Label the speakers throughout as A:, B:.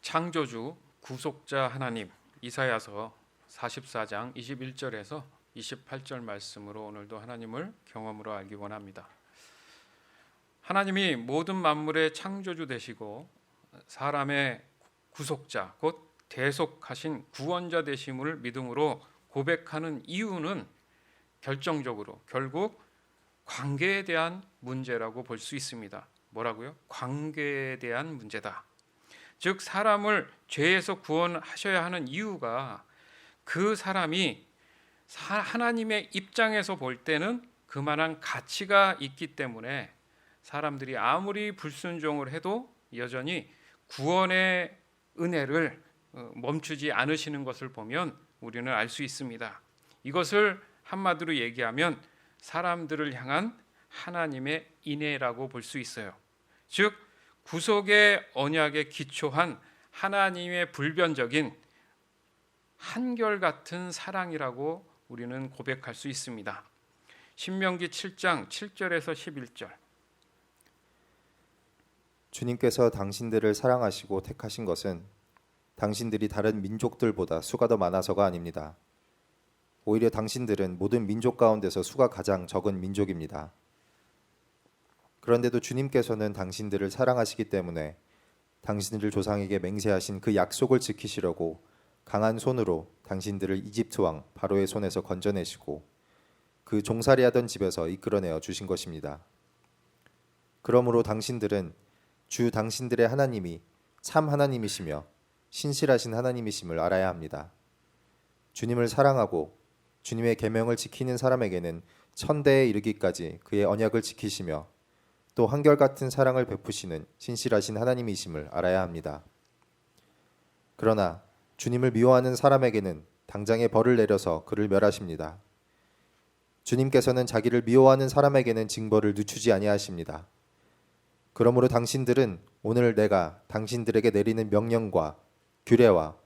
A: 창조주 구속자 하나님, 이사야서 44장 21절에서 28절 말씀으로 오늘도 하나님을 경험으로 알기 원합니다. 하나님이 모든 만물의 창조주 되시고 사람의 구속자, 곧 대속하신 구원자 되심을 믿음으로 고백하는 이유는 결정적으로 결국 관계에 대한 문제라고 볼 수 있습니다. 뭐라고요? 관계에 대한 문제다. 즉 사람을 죄에서 구원하셔야 하는 이유가 그 사람이 하나님의 입장에서 볼 때는 그만한 가치가 있기 때문에 사람들이 아무리 불순종을 해도 여전히 구원의 은혜를 멈추지 않으시는 것을 보면 우리는 알 수 있습니다. 이것을 한마디로 얘기하면 사람들을 향한 하나님의 인애라고 볼 수 있어요. 즉 구속의 언약에 기초한 하나님의 불변적인 한결같은 사랑이라고 우리는 고백할 수 있습니다. 신명기 7장 7절에서 11절.
B: 주님께서 당신들을 사랑하시고 택하신 것은 당신들이 다른 민족들보다 수가 더 많아서가 아닙니다. 오히려 당신들은 모든 민족 가운데서 수가 가장 적은 민족입니다. 그런데도 주님께서는 당신들을 사랑하시기 때문에 당신들 조상에게 맹세하신 그 약속을 지키시려고 강한 손으로 당신들을 이집트 왕 바로의 손에서 건져내시고 그 종살이하던 집에서 이끌어내어 주신 것입니다. 그러므로 당신들은 주 당신들의 하나님이 참 하나님이시며 신실하신 하나님이심을 알아야 합니다. 주님을 사랑하고 주님의 계명을 지키는 사람에게는 천대에 이르기까지 그의 언약을 지키시며 또 한결같은 사랑을 베푸시는 신실하신 하나님이심을 알아야 합니다. 그러나 주님을 미워하는 사람에게는 당장에 벌을 내려서 그를 멸하십니다. 주님께서는 자기를 미워하는 사람에게는 징벌을 늦추지 아니하십니다. 그러므로 당신들은 오늘 내가 당신들에게 내리는 명령과 규례와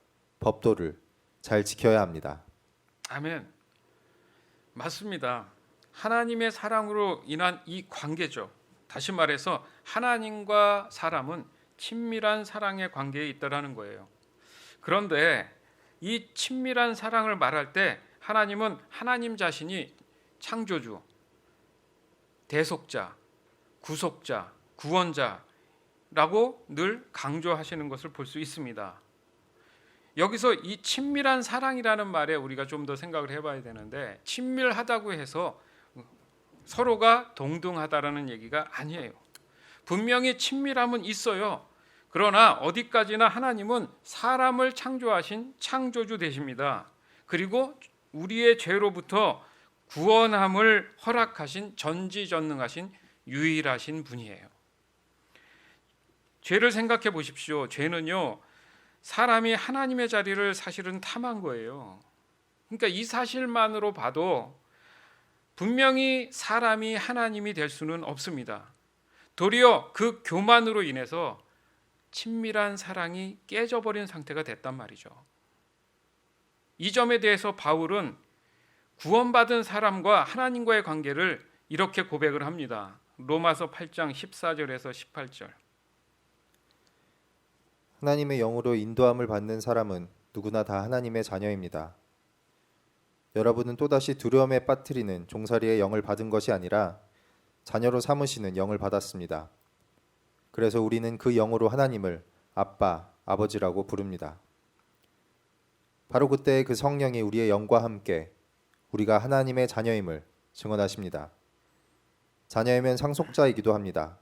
B: 법도를 잘 지켜야 합니다.
A: 아멘. 맞습니다. 하나님의 사랑으로 인한 이 관계죠. 다시 말해서 하나님과 사람은 친밀한 사랑의 관계에 있다라는 거예요. 그런데 이 친밀한 사랑을 말할 때 하나님은 하나님 자신이 창조주, 대속자, 구속자, 구원자라고 늘 강조하시는 것을 볼 수 있습니다. 여기서 이 친밀한 사랑이라는 말에 우리가 좀 더 생각을 해봐야 되는데, 친밀하다고 해서 서로가 동등하다라는 얘기가 아니에요. 분명히 친밀함은 있어요. 그러나 어디까지나 하나님은 사람을 창조하신 창조주 되십니다. 그리고 우리의 죄로부터 구원함을 허락하신 전지전능하신 유일하신 분이에요. 죄를 생각해 보십시오. 죄는요, 사람이 하나님의 자리를 사실은 탐한 거예요. 그러니까 이 사실만으로 봐도 분명히 사람이 하나님이 될 수는 없습니다. 도리어 그 교만으로 인해서 친밀한 사랑이 깨져버린 상태가 됐단 말이죠. 이 점에 대해서 바울은 구원받은 사람과 하나님과의 관계를 이렇게 고백을 합니다. 로마서 8장 14절에서 18절.
B: 하나님의 영으로 인도함을 받는 사람은 누구나 다 하나님의 자녀입니다. 여러분은 또다시 두려움에 빠뜨리는 종살이의 영을 받은 것이 아니라 자녀로 삼으시는 영을 받았습니다. 그래서 우리는 그 영으로 하나님을 아빠, 아버지라고 부릅니다. 바로 그때 그 성령이 우리의 영과 함께 우리가 하나님의 자녀임을 증언하십니다. 자녀이면 상속자이기도 합니다.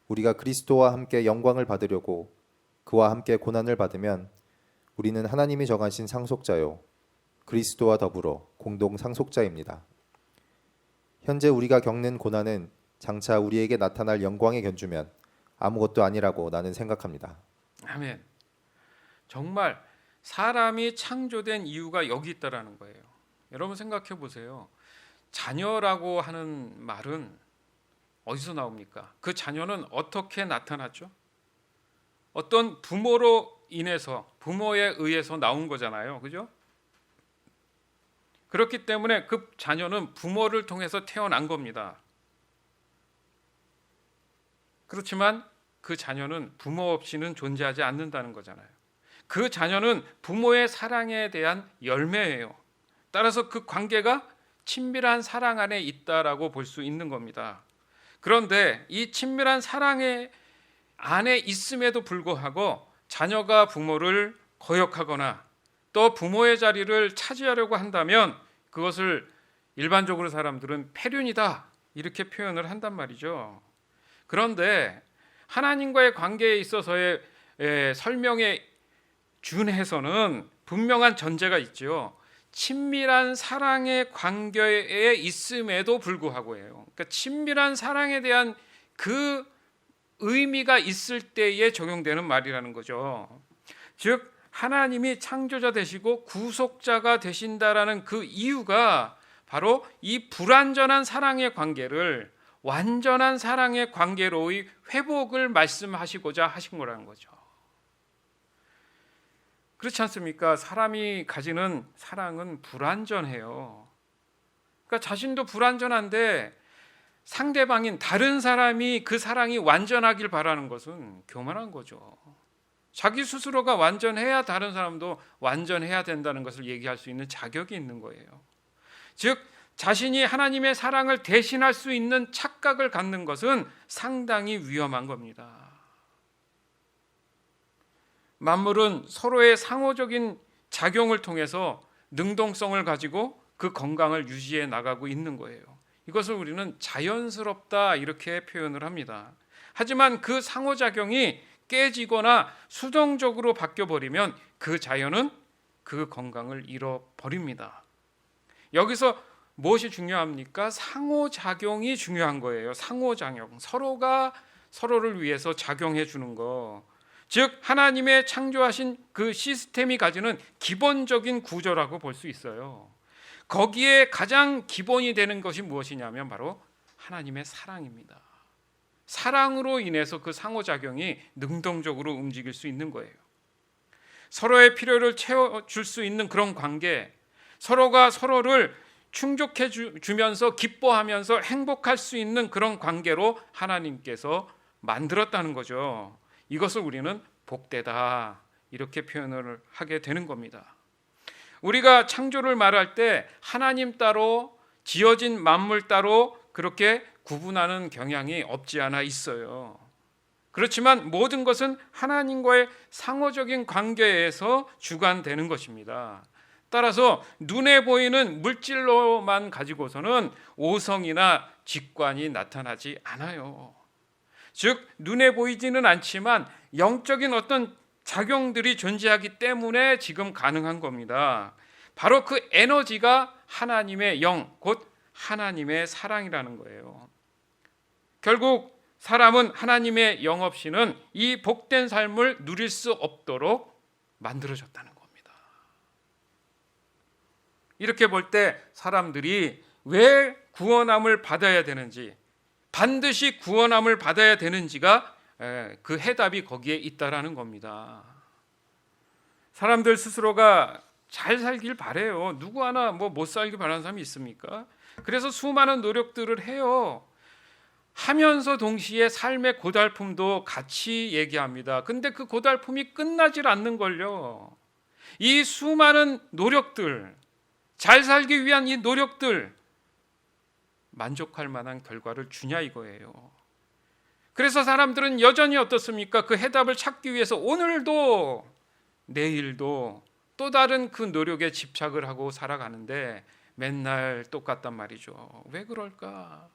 B: 우리가 그리스도와 함께 영광을 받으려고 그와 함께 고난을 받으면 우리는 하나님이 정하신 상속자요, 그리스도와 더불어 공동 상속자입니다. 현재 우리가 겪는 고난은 장차 우리에게 나타날 영광에 견주면 아무것도 아니라고 나는 생각합니다.
A: 아멘. 정말 사람이 창조된 이유가 여기 있다라는 거예요. 여러분 생각해 보세요. 자녀라고 하는 말은 어디서 나옵니까? 그 자녀는 어떻게 나타났죠? 어떤 부모로 인해서, 부모에 의해서 나온 거잖아요. 그죠? 그렇기 때문에 그 자녀는 부모를 통해서 태어난 겁니다. 그렇지만 그 자녀는 부모 없이는 존재하지 않는다는 거잖아요. 그 자녀는 부모의 사랑에 대한 열매예요. 따라서 그 관계가 친밀한 사랑 안에 있다라고 볼 수 있는 겁니다. 그런데 이 친밀한 사랑의 안에 있음에도 불구하고 자녀가 부모를 거역하거나 또 부모의 자리를 차지하려고 한다면 그것을 일반적으로 사람들은 폐륜이다 이렇게 표현을 한단 말이죠. 그런데 하나님과의 관계에 있어서의 설명에 준해서는 분명한 전제가 있죠. 친밀한 사랑의 관계에 있음에도 불구하고예요. 그러니까 친밀한 사랑에 대한 그 의미가 있을 때에 적용되는 말이라는 거죠. 즉 하나님이 창조자 되시고 구속자가 되신다라는 그 이유가 바로 이 불완전한 사랑의 관계를 완전한 사랑의 관계로의 회복을 말씀하시고자 하신 거라는 거죠. 그렇지 않습니까? 사람이 가지는 사랑은 불완전해요. 그러니까 자신도 불완전한데 상대방인 다른 사람이 그 사랑이 완전하길 바라는 것은 교만한 거죠. 자기 스스로가 완전해야 다른 사람도 완전해야 된다는 것을 얘기할 수 있는 자격이 있는 거예요. 즉 자신이 하나님의 사랑을 대신할 수 있는 착각을 갖는 것은 상당히 위험한 겁니다. 만물은 서로의 상호적인 작용을 통해서 능동성을 가지고 그 건강을 유지해 나가고 있는 거예요. 이것을 우리는 자연스럽다 이렇게 표현을 합니다. 하지만 그 상호작용이 깨지거나 수동적으로 바뀌어버리면 그 자연은 그 건강을 잃어버립니다. 여기서 무엇이 중요합니까? 상호작용이 중요한 거예요. 상호작용. 서로가 서로를 위해서 작용해 주는 거. 즉 하나님의 창조하신 그 시스템이 가지는 기본적인 구조라고 볼 수 있어요. 거기에 가장 기본이 되는 것이 무엇이냐면 바로 하나님의 사랑입니다. 사랑으로 인해서 그 상호작용이 능동적으로 움직일 수 있는 거예요. 서로의 필요를 채워줄 수 있는 그런 관계, 서로가 서로를 충족해 주면서 기뻐하면서 행복할 수 있는 그런 관계로 하나님께서 만들었다는 거죠. 이것을 우리는 복되다 이렇게 표현을 하게 되는 겁니다. 우리가 창조를 말할 때 하나님 따로 지어진 만물 따로 그렇게 구분하는 경향이 없지 않아 있어요. 그렇지만 모든 것은 하나님과의 상호적인 관계에서 주관되는 것입니다. 따라서 눈에 보이는 물질로만 가지고서는 오성이나 직관이 나타나지 않아요. 즉 눈에 보이지는 않지만 영적인 어떤 작용들이 존재하기 때문에 지금 가능한 겁니다. 바로 그 에너지가 하나님의 영, 곧 하나님의 사랑이라는 거예요. 결국 사람은 하나님의 영 없이는 이 복된 삶을 누릴 수 없도록 만들어졌다는 겁니다. 이렇게 볼 때 사람들이 왜 구원함을 받아야 되는지, 반드시 구원함을 받아야 되는지가 그 해답이 거기에 있다라는 겁니다. 사람들 스스로가 잘 살길 바래요. 누구 하나 못 살길 바라는 사람이 있습니까? 그래서 수많은 노력들을 해요. 하면서 동시에 삶의 고달픔도 같이 얘기합니다. 근데 그 고달픔이 끝나질 않는 걸요. 이 수많은 노력들, 잘 살기 위한 이 노력들 만족할 만한 결과를 주냐 이거예요. 그래서 사람들은 여전히 어떻습니까? 그 해답을 찾기 위해서 오늘도 내일도 또 다른 그 노력에 집착을 하고 살아가는데 맨날 똑같단 말이죠. 왜 그럴까?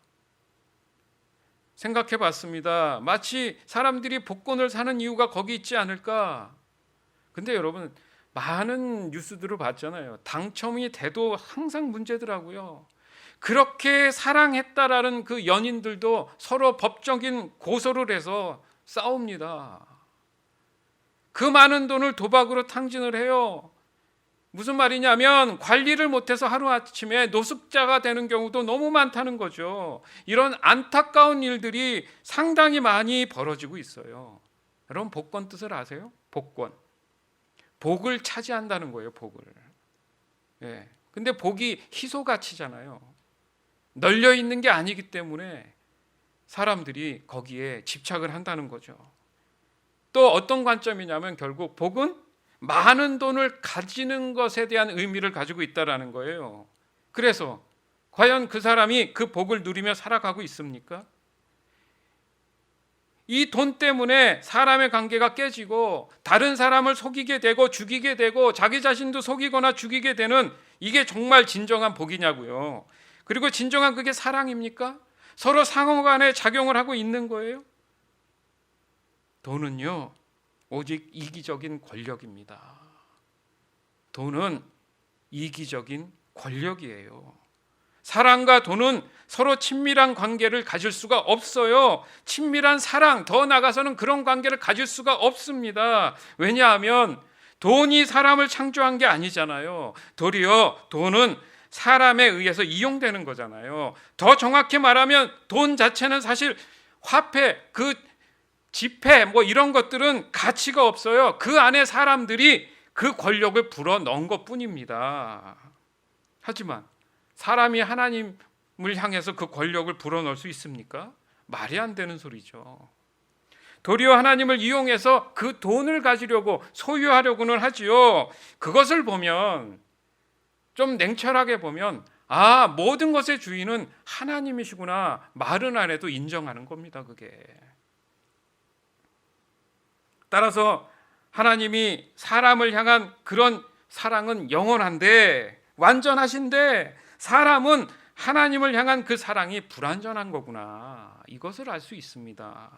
A: 생각해 봤습니다. 마치 사람들이 복권을 사는 이유가 거기 있지 않을까? 근데 여러분 많은 뉴스들을 봤잖아요. 당첨이 돼도 항상 문제더라고요. 그렇게 사랑했다라는 그 연인들도 서로 법적인 고소를 해서 싸웁니다. 그 많은 돈을 도박으로 탕진을 해요. 무슨 말이냐면 관리를 못해서 하루아침에 노숙자가 되는 경우도 너무 많다는 거죠. 이런 안타까운 일들이 상당히 많이 벌어지고 있어요. 여러분 복권 뜻을 아세요? 복권. 복을 차지한다는 거예요. 복을. 예. 근데 복이 희소가치잖아요. 널려 있는 게 아니기 때문에 사람들이 거기에 집착을 한다는 거죠. 또 어떤 관점이냐면 결국 복은 많은 돈을 가지는 것에 대한 의미를 가지고 있다라는 거예요. 그래서 과연 그 사람이 그 복을 누리며 살아가고 있습니까? 이 돈 때문에 사람의 관계가 깨지고 다른 사람을 속이게 되고 죽이게 되고 자기 자신도 속이거나 죽이게 되는 이게 정말 진정한 복이냐고요. 그리고 진정한 그게 사랑입니까? 서로 상호간에 작용을 하고 있는 거예요. 돈은요, 오직 이기적인 권력입니다. 돈은 이기적인 권력이에요. 사랑과 돈은 서로 친밀한 관계를 가질 수가 없어요. 친밀한 사랑, 더 나아가서는 그런 관계를 가질 수가 없습니다. 왜냐하면 돈이 사람을 창조한 게 아니잖아요. 도리어 돈은 사람에 의해서 이용되는 거잖아요. 더 정확히 말하면 돈 자체는 사실 화폐, 그 지폐 뭐 이런 것들은 가치가 없어요. 그 안에 사람들이 그 권력을 불어넣은 것뿐입니다. 하지만 사람이 하나님을 향해서 그 권력을 불어넣을 수 있습니까? 말이 안 되는 소리죠. 도리어 하나님을 이용해서 그 돈을 가지려고 소유하려고는 하지요. 그것을 보면 좀 냉철하게 보면 모든 것의 주인은 하나님이시구나 말은 안 해도 인정하는 겁니다. 그게. 따라서 하나님이 사람을 향한 그런 사랑은 영원한데 완전하신데 사람은 하나님을 향한 그 사랑이 불완전한 거구나. 이것을 알 수 있습니다.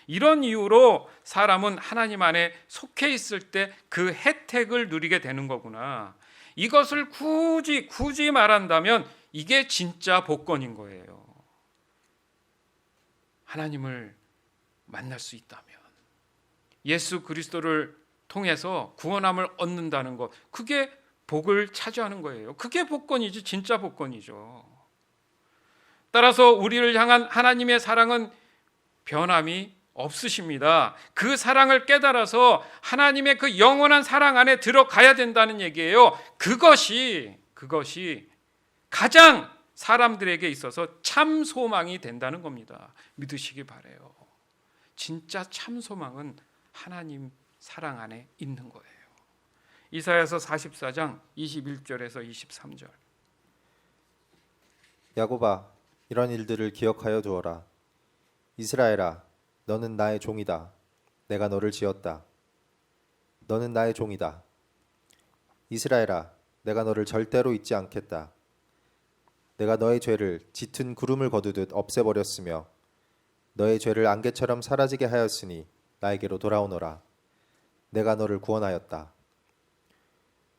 A: 이런 이유로 사람은 하나님 안에 속해 있을 때 그 혜택을 누리게 되는 거구나. 이것을 굳이 말한다면 이게 진짜 복권인 거예요. 하나님을 만날 수 있다면, 예수 그리스도를 통해서 구원함을 얻는다는 것, 그게 복을 차지하는 거예요. 그게 복권이지 진짜 복권이죠. 따라서 우리를 향한 하나님의 사랑은 변함이 없으십니다. 그 사랑을 깨달아서 하나님의 그 영원한 사랑 안에 들어가야 된다는 얘기예요. 그것이 가장 사람들에게 있어서 참 소망이 된다는 겁니다. 믿으시기 바라요. 진짜 참 소망은 하나님 사랑 안에 있는 거예요. 이사야서 44장 21절에서 23절.
B: 야곱아, 이런 일들을 기억하여 두어라. 이스라엘아, 너는 나의 종이다. 내가 너를 지었다. 너는 나의 종이다. 이스라엘아, 내가 너를 절대로 잊지 않겠다. 내가 너의 죄를 짙은 구름을 거두듯 없애버렸으며 너의 죄를 안개처럼 사라지게 하였으니 나에게로 돌아오너라. 내가 너를 구원하였다.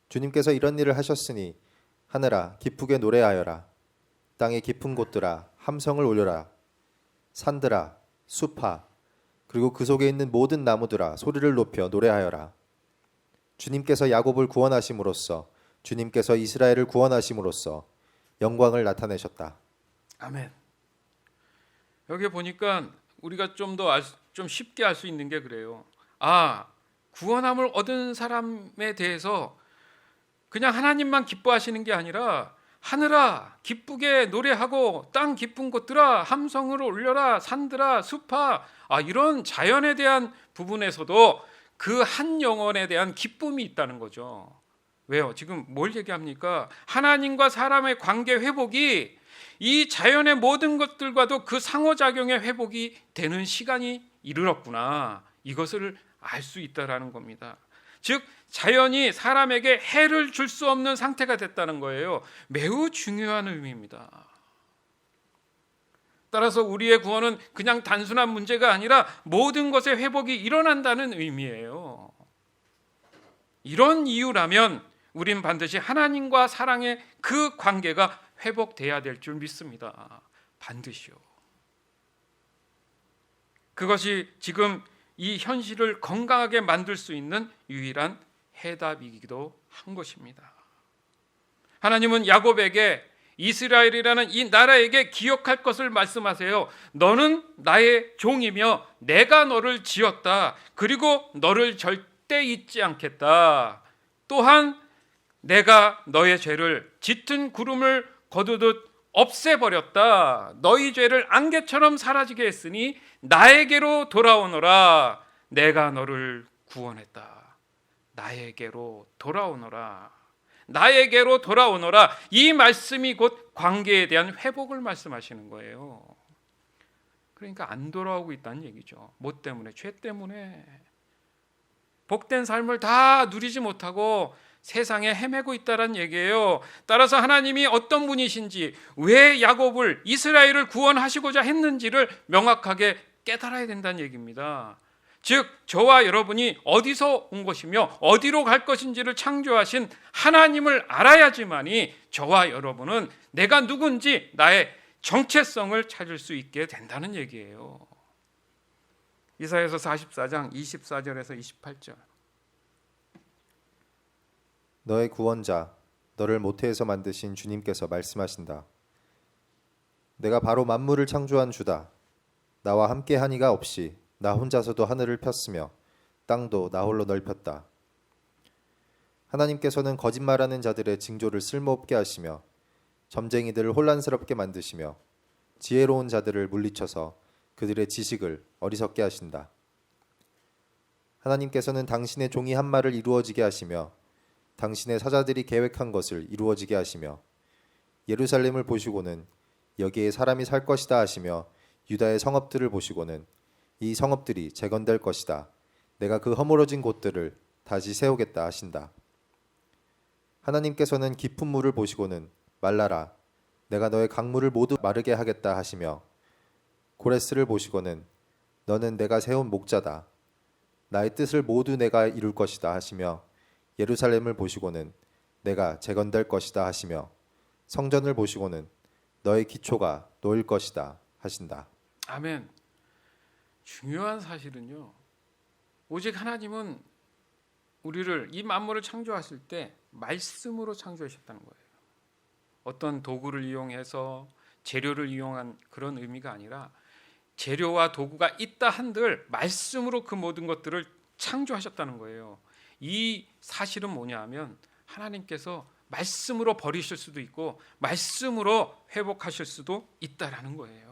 B: 주님께서 이런 일을 하셨으니 하늘아 기쁘게 노래하여라. 땅의 깊은 곳들아 함성을 올려라. 산들아 숲아 그리고 그 속에 있는 모든 나무들아 소리를 높여 노래하여라. 주님께서 야곱을 구원하심으로써 주님께서 이스라엘을 구원하심으로써 영광을 나타내셨다.
A: 아멘. 여기 보니까 우리가 좀 쉽게 알 수 있는 게 그래요. 구원함을 얻은 사람에 대해서 그냥 하나님만 기뻐하시는 게 아니라 하늘아 기쁘게 노래하고 땅 깊은 곳들아 함성을 올려라. 산들아 숲아 이런 자연에 대한 부분에서도 그 한 영혼에 대한 기쁨이 있다는 거죠. 왜요? 지금 뭘 얘기합니까? 하나님과 사람의 관계 회복이 이 자연의 모든 것들과도 그 상호작용의 회복이 되는 시간이 이르렀구나. 이것을 알 수 있다라는 겁니다. 즉 자연이 사람에게 해를 줄 수 없는 상태가 됐다는 거예요. 매우 중요한 의미입니다. 따라서 우리의 구원은 그냥 단순한 문제가 아니라 모든 것의 회복이 일어난다는 의미예요. 이런 이유라면 우린 반드시 하나님과 사랑의 그 관계가 회복돼야 될 줄 믿습니다. 반드시요. 그것이 지금 이 현실을 건강하게 만들 수 있는 유일한 해답이기도 한 것입니다. 하나님은 야곱에게 이스라엘이라는 이 나라에게 기억할 것을 말씀하세요. 너는 나의 종이며 내가 너를 지었다. 그리고 너를 절대 잊지 않겠다. 또한 내가 너의 죄를 짙은 구름을 거두듯 없애버렸다. 너희 죄를 안개처럼 사라지게 했으니 나에게로 돌아오너라. 내가 너를 구원했다. 나에게로 돌아오너라. 나에게로 돌아오너라. 이 말씀이 곧 관계에 대한 회복을 말씀하시는 거예요. 그러니까 안 돌아오고 있다는 얘기죠. 뭐 때문에? 죄 때문에. 복된 삶을 다 누리지 못하고 세상에 헤매고 있다는 얘기예요. 따라서 하나님이 어떤 분이신지, 왜 야곱을, 이스라엘을 구원하시고자 했는지를 명확하게 깨달아야 된다는 얘기입니다. 즉 저와 여러분이 어디서 온 것이며 어디로 갈 것인지를 창조하신 하나님을 알아야지만이 저와 여러분은 내가 누군지 나의 정체성을 찾을 수 있게 된다는 얘기예요. 이사야서 44장 24절에서 28절.
B: 너의 구원자, 너를 모태에서 만드신 주님께서 말씀하신다. 내가 바로 만물을 창조한 주다. 나와 함께 하니가 없이 나 혼자서도 하늘을 폈으며 땅도 나 홀로 넓혔다. 하나님께서는 거짓말하는 자들의 징조를 쓸모없게 하시며 점쟁이들을 혼란스럽게 만드시며 지혜로운 자들을 물리쳐서 그들의 지식을 어리석게 하신다. 하나님께서는 당신의 종이 한 말을 이루어지게 하시며 당신의 사자들이 계획한 것을 이루어지게 하시며 예루살렘을 보시고는 여기에 사람이 살 것이다 하시며 유다의 성읍들을 보시고는 이 성읍들이 재건될 것이다. 내가 그 허물어진 곳들을 다시 세우겠다 하신다. 하나님께서는 깊은 물을 보시고는 말라라. 내가 너의 강물을 모두 마르게 하겠다 하시며 고레스를 보시고는 너는 내가 세운 목자다. 나의 뜻을 모두 내가 이룰 것이다 하시며 예루살렘을 보시고는 내가 재건될 것이다 하시며 성전을 보시고는 너의 기초가 놓일 것이다 하신다.
A: 아멘. 중요한 사실은요, 오직 하나님은 우리를, 이 만물을 창조하실 때 말씀으로 창조하셨다는 거예요. 어떤 도구를 이용해서 재료를 이용한 그런 의미가 아니라 재료와 도구가 있다 한들 말씀으로 그 모든 것들을 창조하셨다는 거예요. 이 사실은 뭐냐 하면 하나님께서 말씀으로 버리실 수도 있고 말씀으로 회복하실 수도 있다라는 거예요.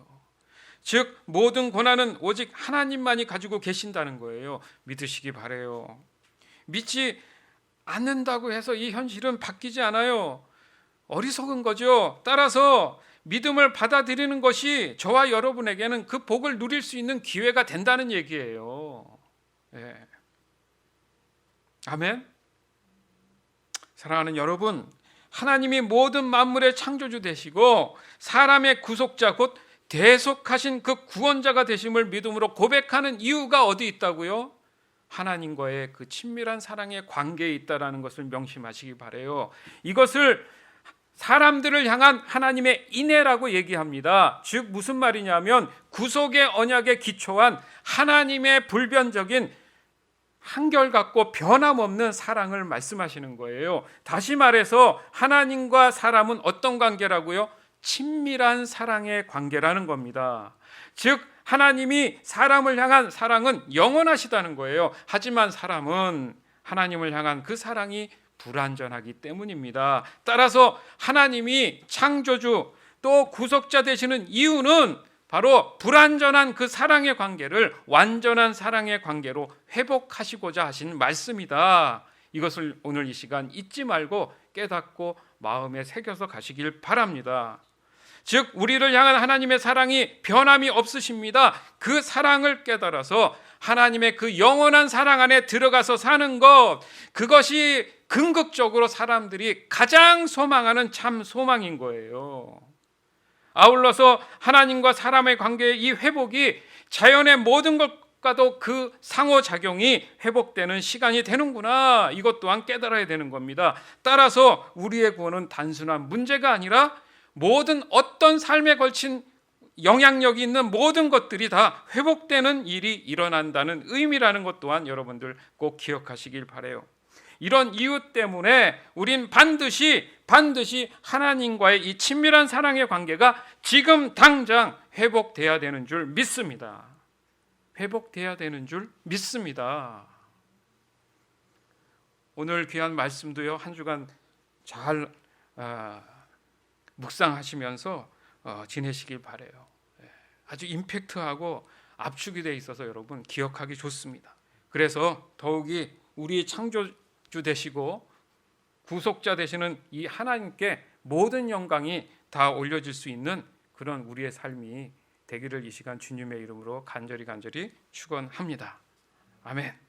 A: 즉 모든 고난은 오직 하나님만이 가지고 계신다는 거예요. 믿으시기 바라요. 믿지 않는다고 해서 이 현실은 바뀌지 않아요. 어리석은 거죠. 따라서 믿음을 받아들이는 것이 저와 여러분에게는 그 복을 누릴 수 있는 기회가 된다는 얘기예요. 예. 아멘. 사랑하는 여러분, 하나님이 모든 만물의 창조주 되시고 사람의 구속자 곧 대속하신 그 구원자가 되심을 믿음으로 고백하는 이유가 어디 있다고요? 하나님과의 그 친밀한 사랑의 관계에 있다라는 것을 명심하시기 바라요. 이것을 사람들을 향한 하나님의 인애라고 얘기합니다. 즉 무슨 말이냐면 구속의 언약에 기초한 하나님의 불변적인 한결같고 변함없는 사랑을 말씀하시는 거예요. 다시 말해서 하나님과 사람은 어떤 관계라고요? 친밀한 사랑의 관계라는 겁니다. 즉 하나님이 사람을 향한 사랑은 영원하시다는 거예요. 하지만 사람은 하나님을 향한 그 사랑이 불완전하기 때문입니다. 따라서 하나님이 창조주 또 구속자 되시는 이유는 바로 불완전한 그 사랑의 관계를 완전한 사랑의 관계로 회복하시고자 하신 말씀이다. 이것을 오늘 이 시간 잊지 말고 깨닫고 마음에 새겨서 가시길 바랍니다. 즉 우리를 향한 하나님의 사랑이 변함이 없으십니다. 그 사랑을 깨달아서 하나님의 그 영원한 사랑 안에 들어가서 사는 것, 그것이 궁극적으로 사람들이 가장 소망하는 참 소망인 거예요. 아울러서 하나님과 사람의 관계의 이 회복이 자연의 모든 것과도 그 상호작용이 회복되는 시간이 되는구나, 이것 또한 깨달아야 되는 겁니다. 따라서 우리의 구원은 단순한 문제가 아니라 모든 어떤 삶에 걸친 영향력이 있는 모든 것들이 다 회복되는 일이 일어난다는 의미라는 것 또한 여러분들 꼭 기억하시길 바라요. 이런 이유 때문에 우린 반드시 하나님과의 이 친밀한 사랑의 관계가 지금 당장 회복돼야 되는 줄 믿습니다. 회복돼야 되는 줄 믿습니다. 오늘 귀한 말씀도요, 한 주간 잘 묵상하시면서 지내시길 바라요. 아주 임팩트하고 압축이 돼 있어서 여러분 기억하기 좋습니다. 그래서 더욱이 우리 창조주 되시고 구속자 되시는 이 하나님께 모든 영광이 다 올려질 수 있는 그런 우리의 삶이 되기를 이 시간 주님의 이름으로 간절히 축원합니다. 아멘.